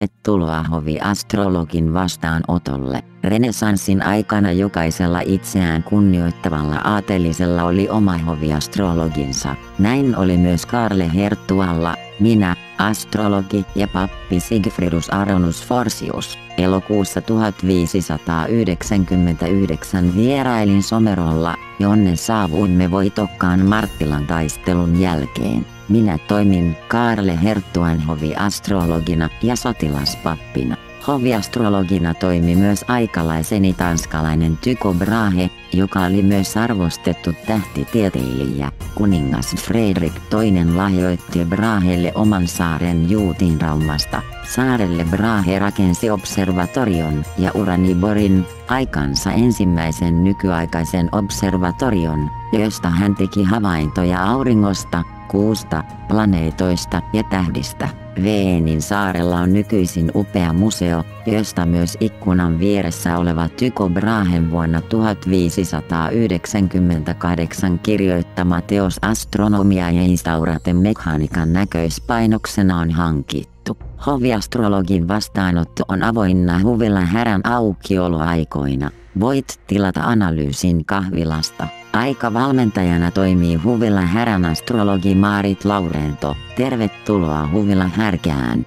Tervetuloa hoviastrologin vastaanotolle. Renessanssin aikana jokaisella itseään kunnioittavalla aatelisella oli oma hoviastrologinsa. Näin oli myös Kaarle Herttualla, minä, astrologi ja pappi Sigfridus Aronus Forsius. Elokuussa 1599 vierailin Somerolla, jonne saavuimme voitokkaan Marttilan taistelun jälkeen. Minä toimin Kaarle Herttuan hoviastrologina ja sotilaspappina. Hoviastrologina toimi myös aikalaiseni tanskalainen Tycho Brahe, joka oli myös arvostettu tähtitieteilijä. Kuningas Fredrik II lahjoitti Brahelle oman saaren Juutinraumasta. Saarelle Brahe rakensi observatorion ja Uraniborin, aikansa ensimmäisen nykyaikaisen observatorion, josta hän teki havaintoja auringosta, kuusta, planeetoista ja tähdistä. Veenin saarella on nykyisin upea museo, josta myös ikkunan vieressä oleva Tycho Brahen vuonna 1598 kirjoittama teos Astronomia ja Instaurate Mechanican näköispainoksena on hankittu. Hoviastrologin vastaanotto on avoinna huvilla härän aukioloaikoina. Voit tilata analyysin kahvilasta. Aikavalmentajana toimii huvilla härän astrologi Maarit Laurento. Tervetuloa huvilla härkään.